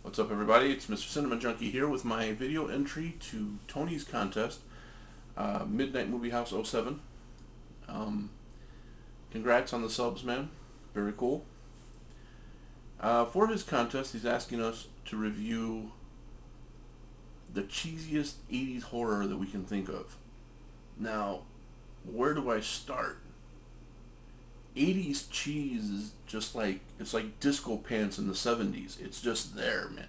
What's up, everybody? It's Mr. Cinema Junkie here with my video entry to Tony's contest, Midnitemoviehouse07. Congrats on the subs, man. Very cool. For his contest, he's asking us to review the cheesiest 80s horror that we can think of. Now, where do I start? 80s cheese is just like, it's like disco pants in the 70s. It's just there, man.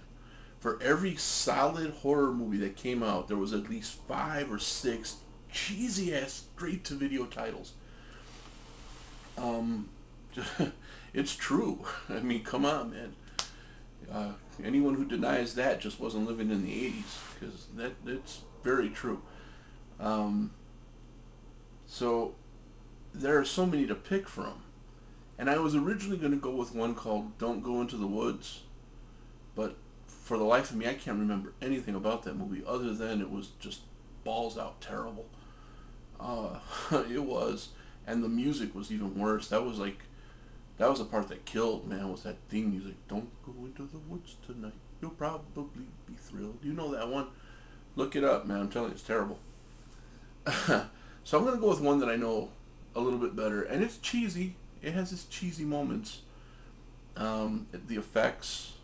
For every solid horror movie that came out, there was at least 5 or 6 cheesy ass straight to video titles. It's true. I mean, come on, man. Anyone who denies that just wasn't living in the 80s, because that's very true. So there are so many to pick from. And I was originally going to go with one called Don't Go Into the Woods, but for the life of me, I can't remember anything about that movie other than it was just balls out terrible. It was, and the music was even worse. That was the part that killed, man, was that theme music. Don't go into the woods tonight, you'll probably be thrilled. You know that one? Look it up, man. I'm telling you, it's terrible. So I'm going to go with one that I know a little bit better, and it's cheesy. It has its cheesy moments. The effects,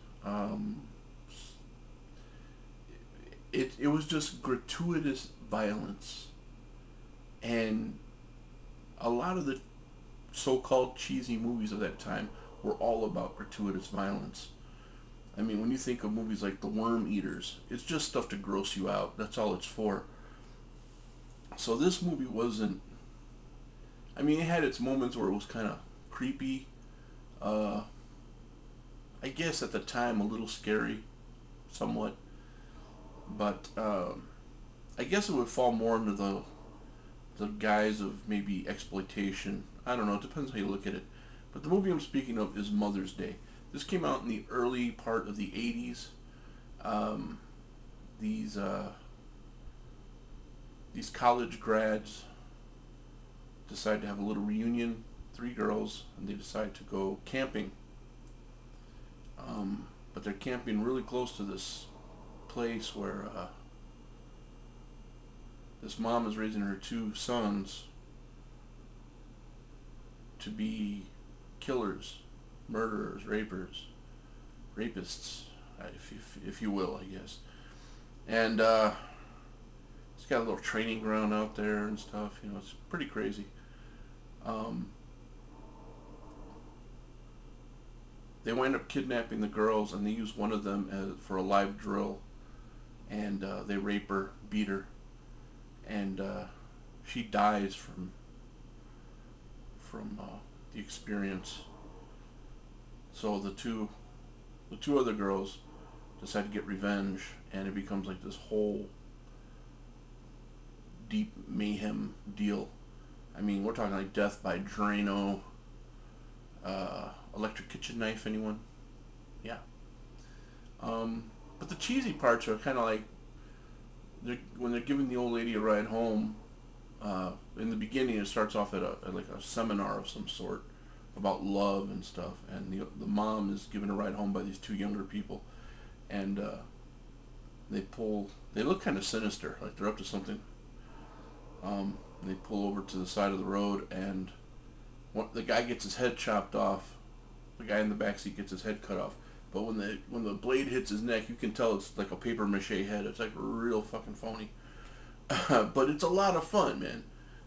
it was just gratuitous violence, and a lot of the so-called cheesy movies of that time were all about gratuitous violence. I mean, when you think of movies like The Worm Eaters, it's just stuff to gross you out. That's all it's for. So this movie wasn't, I mean, it had its moments where it was kind of creepy. I guess at the time a little scary, somewhat. But I guess it would fall more into the guise of maybe exploitation. I don't know. It depends how you look at it. But the movie I'm speaking of is Mother's Day. This came out in the early part of the 80s. These college grads decide to have a little reunion, 3 girls, and they decide to go camping. But they're camping really close to this place where this mom is raising her 2 sons to be killers, murderers, rapists, if you will, I guess. And it's got a little training ground out there and stuff. You know, it's pretty crazy. They wind up kidnapping the girls, and they use one of them for a live drill, and they rape her, beat her, and she dies from the experience. So the two other girls decide to get revenge, and it becomes like this whole deep mayhem deal. I mean, we're talking like death by Drano, electric kitchen knife, anyone? Yeah. But the cheesy parts are kind of like, when they're giving the old lady a ride home. In the beginning, it starts off at like a seminar of some sort about love and stuff, and the mom is given a ride home by these 2 younger people, and they look kind of sinister, like they're up to something. They pull over to the side of the road, and the guy gets his head chopped off. The guy in the backseat gets his head cut off. But when the blade hits his neck, you can tell it's like a paper mache head. It's like real fucking phony. But it's a lot of fun, man.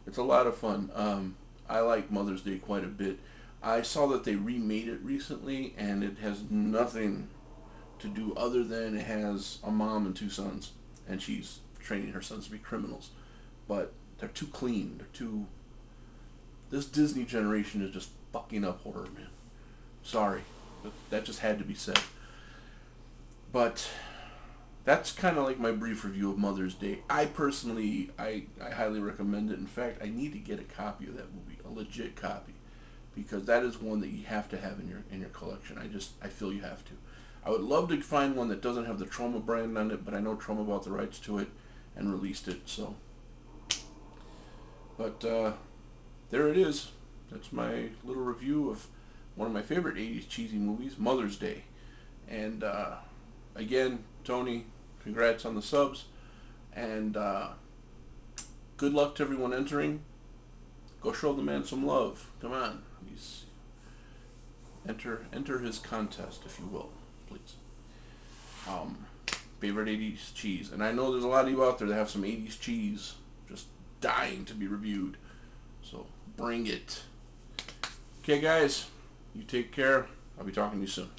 It's a lot of fun. I like Mother's Day quite a bit. I saw that they remade it recently, and it has nothing to do other than it has a mom and 2 sons, and she's training her sons to be criminals. But they're too clean. This Disney generation is just fucking up horror, man. Sorry, but that just had to be said. But that's kind of like my brief review of Mother's Day. I personally, I highly recommend it. In fact, I need to get a copy of that movie, a legit copy, because that is one that you have to have in your collection. I feel you have to. I would love to find one that doesn't have the Troma brand on it, but I know Troma bought the rights to it and released it, so. But there it is. That's my little review of one of my favorite 80s cheesy movies, Mother's Day. And again, Tony, congrats on the subs, and good luck to everyone entering. Go show the man some love. Come on, he's enter his contest, if you will, please. Favorite 80s cheese, and I know there's a lot of you out there that have some 80s cheese just dying to be reviewed. So bring it. Okay, guys, you take care. I'll be talking to you soon.